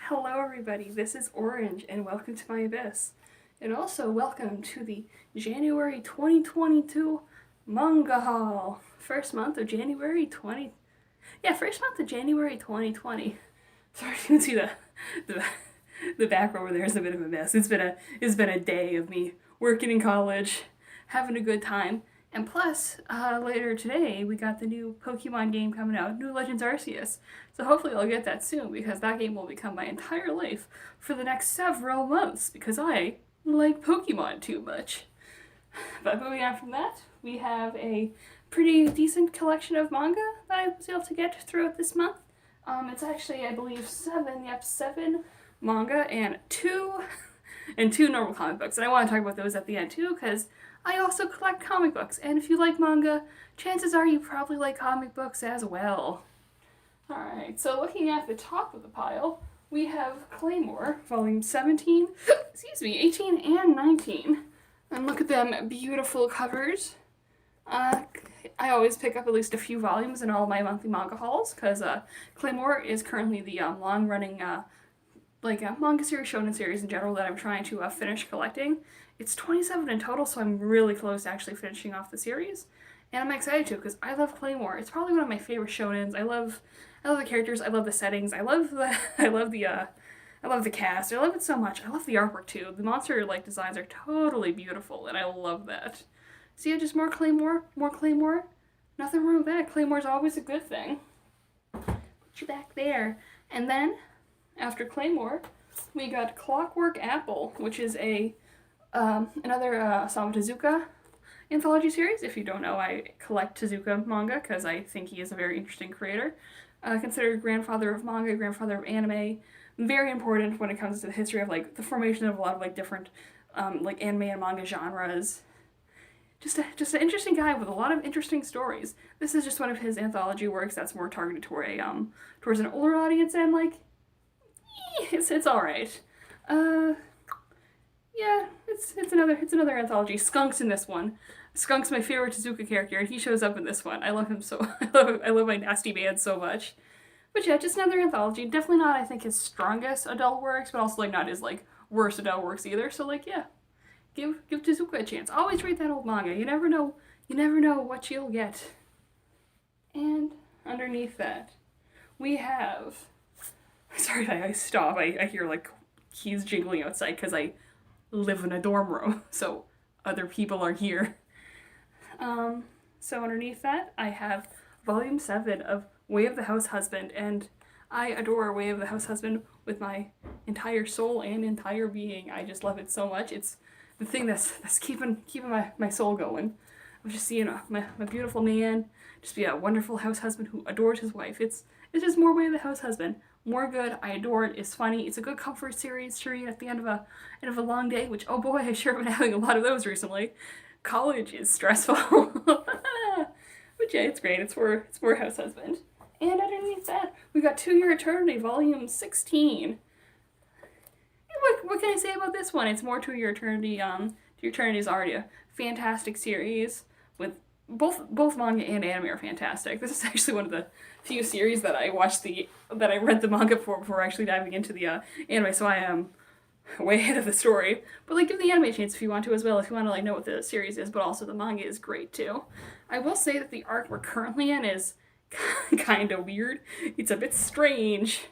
Hello everybody, this is Orange and welcome to my abyss. And also welcome to the January 2022 Manga Haul. First month of January 2020. Sorry, you can see the, the back over there is a bit of a mess. It's been a day of me working in college, having a good time. And plus, later today, we got the new Pokemon game coming out, New Legends Arceus. So hopefully I'll get that soon, because that game will become my entire life for the next several months, because I like Pokemon too much. But moving on from that, we have a pretty decent collection of manga that I was able to get throughout this month. It's actually, I believe, seven manga and two normal comic books. And I want to talk about those at the end too, because I also collect comic books, and if you like manga, chances are you probably like comic books as well. Alright, so looking at the top of the pile, we have Claymore, volume 17, 18 and 19. And look at them beautiful covers. I always pick up at least a few volumes in all my monthly manga hauls, because Claymore is currently the long-running manga series, shonen series in general that I'm trying to finish collecting. It's 27 in total, so I'm really close to actually finishing off the series. And I'm excited to, because I love Claymore. It's probably one of my favorite shonens. I love the characters, I love the settings, I love the cast. I love it so much. I love the artwork too. The monster designs are totally beautiful, and I love that. So yeah, just more Claymore. Nothing wrong with that. Claymore's always a good thing. Put you back there. And then, after Claymore, we got Clockwork Apple, which is another Osamu Tezuka anthology series. If you don't know, I collect Tezuka manga because I think he is a very interesting creator. Considered grandfather of manga, grandfather of anime. Very important when it comes to the history of the formation of a lot of different anime and manga genres. Just an interesting guy with a lot of interesting stories. This is just one of his anthology works that's more targeted toward towards an older audience, and it's all right. Yeah, it's another anthology. Skunk's in this one. Skunk's my favorite Tezuka character, and he shows up in this one. I love him so. I love my nasty man so much. But yeah, just another anthology. Definitely not, I think, his strongest adult works, but also not his worst adult works either. So yeah, give Tezuka a chance. Always read that old manga. You never know what you'll get. And underneath that, we have. Sorry, I stop. I hear keys jingling outside because I live in a dorm room, so other people are here. So underneath that, I have volume 7 of Way of the House Husband, and I adore Way of the House Husband with my entire soul and entire being. I just love it so much. It's the thing that's keeping my soul going. I'm just seeing my beautiful man just be a wonderful house husband who adores his wife. It's just more Way of the House Husband. More good. I adore it. It's funny. It's a good comfort series to read at the end of a long day, which, oh boy, I sure have been having a lot of those recently. College is stressful. But yeah, it's great. It's for House Husband. And underneath that, we got To Your Eternity, volume 16. What can I say about this one? It's more To Your Eternity. To Your Eternity is already a fantastic series with both manga and anime are fantastic. This is actually one of the few series that I read the manga for before actually diving into the anime, so I am way ahead of the story. But give the anime a chance if you want to as well, if you want to know what the series is, but also the manga is great too. I will say that the arc we're currently in is kind of weird. It's a bit strange,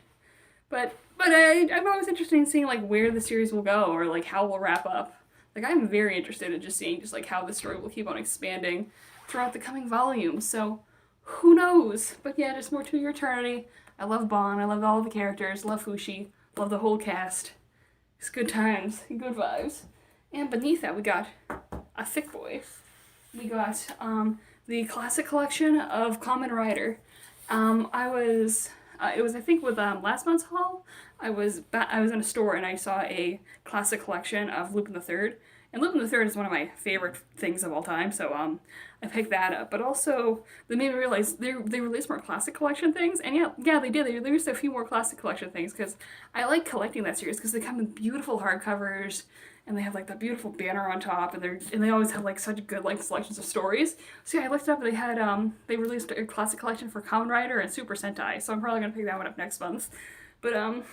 but I'm always interested in seeing where the series will go, or how we'll wrap up. I'm very interested in just seeing how the story will keep on expanding throughout the coming volumes, so who knows? But yeah, just more To Your Eternity. I love Bon, I love all the characters, love Fushi, love the whole cast. It's good times, good vibes. And beneath that, we got a thick boy. We got the classic collection of Kamen Rider. It was I think with last month's haul. I was in a store and I saw a classic collection of Lupin the Third. And Lupin the Third is one of my favorite things of all time, so I picked that up. But also, they made me realize they released more classic collection things, and yeah, they did. They released a few more classic collection things, because I like collecting that series, because they come in beautiful hardcovers, and they have that beautiful banner on top, and they always have such good selections of stories. So yeah, I looked it up, and they released a classic collection for Kamen Rider and Super Sentai, so I'm probably gonna pick that one up next month. But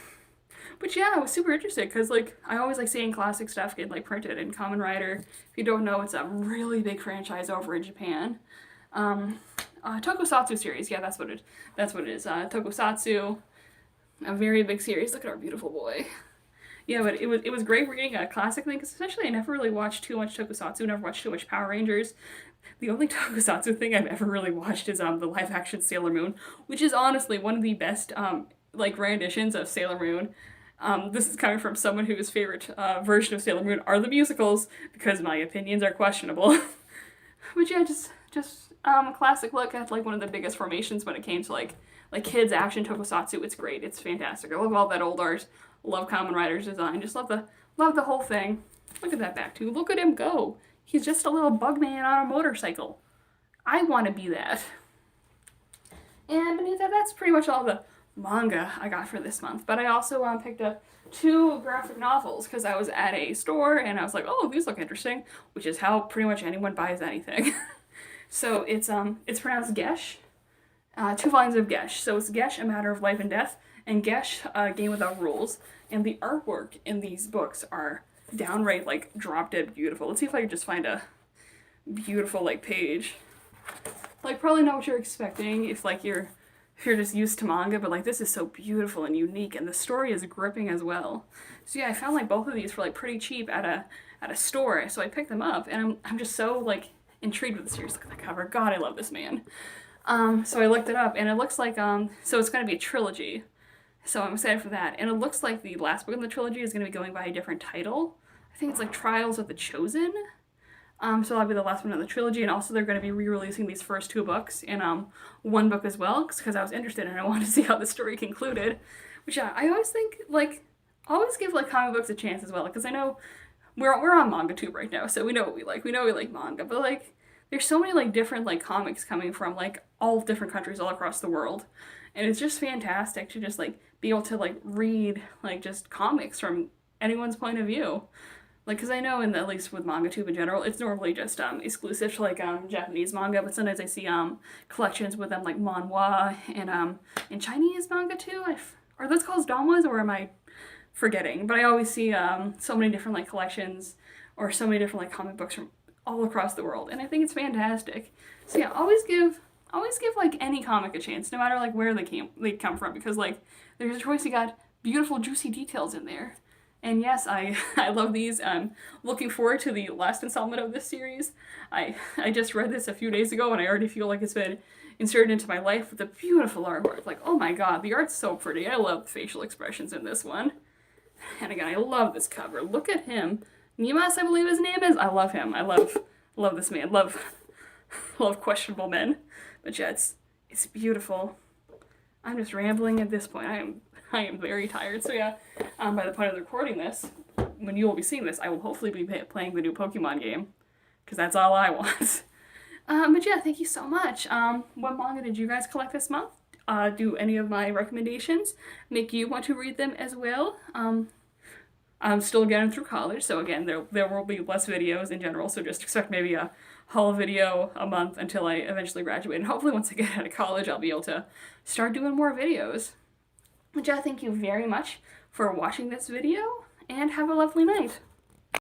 But yeah, I was super interested because like I always like seeing classic stuff get like printed in Kamen Rider. If you don't know, it's a really big franchise over in Japan. Um, Tokusatsu series, yeah, that's what it is. Tokusatsu, a very big series. Look at our beautiful boy. Yeah, but it was great reading a classic thing because especially I never really watched too much Tokusatsu, never watched too much Power Rangers. The only Tokusatsu thing I've ever really watched is the live action Sailor Moon, which is honestly one of the best like renditions of Sailor Moon. This is coming from someone whose favorite version of Sailor Moon are the musicals because my opinions are questionable. But yeah, just a classic look at like one of the biggest formations when it came to like kids action tokusatsu. It's great. It's fantastic. I love all that old art. Love Kamen Rider's design. Just love the whole thing. Look at that back too. Look at him go. He's just a little bug man on a motorcycle. I want to be that. And beneath that, that's pretty much all the manga I got for this month. But I also picked up 2 graphic novels because I was at a store and I was like, oh, these look interesting, which is how pretty much anyone buys anything. So it's pronounced Gesh. 2 volumes of Gesh. So it's Gesh, A Matter of Life and Death, and Gesh, Game Without Rules. And the artwork in these books are downright like drop dead beautiful. Let's see if I can just find a beautiful like page. Like probably not what you're expecting if you're just used to manga, but like this is so beautiful and unique and the story is gripping as well. So yeah, I found like both of these for like pretty cheap at a store, so I picked them up and I'm just so like intrigued with the series. Look at the cover. God, I love this man. So I looked it up and it looks like so it's gonna be a trilogy. So I'm excited for that. And it looks like the last book in the trilogy is gonna be going by a different title. I think it's like Trials of the Chosen. So that'll be the last one in the trilogy, and also they're going to be re-releasing these first 2 books in one book as well, because I was interested and I wanted to see how the story concluded. Which I always think always give like comic books a chance as well, because I know we're on manga tube right now, so we know what we like. We know we like manga, but like there's so many like different like comics coming from like all different countries all across the world, and it's just fantastic to just like be able to like read like just comics from anyone's point of view. Like, because I know, at least with MangaTube in general, it's normally just exclusive to like Japanese manga, but sometimes I see collections with them like manhwa and Chinese manga too. Are those called donghwas, or am I forgetting? But I always see so many different like collections or so many different like comic books from all across the world, and I think it's fantastic. So yeah, always give like any comic a chance, no matter like where they come from, because like there's a choice. You got beautiful juicy details in there. And yes, I love these. I'm looking forward to the last installment of this series. I just read this a few days ago and I already feel like it's been inserted into my life with the beautiful artwork. Like, oh my god, the art's so pretty. I love the facial expressions in this one. And again, I love this cover. Look at him. Nimas, I believe his name is. I love him. I love this man. Love questionable men. But yeah, it's beautiful. I'm just rambling at this point. I am very tired. So yeah, by the point of recording this, when you will be seeing this, I will hopefully be playing the new Pokemon game, because that's all I want. But yeah, thank you so much. What manga did you guys collect this month? Do any of my recommendations make you want to read them as well? I'm still getting through college, so again, there will be less videos in general, so just expect maybe a haul video a month until I eventually graduate. And hopefully once I get out of college, I'll be able to start doing more videos. But yeah, thank you very much for watching this video, and have a lovely night.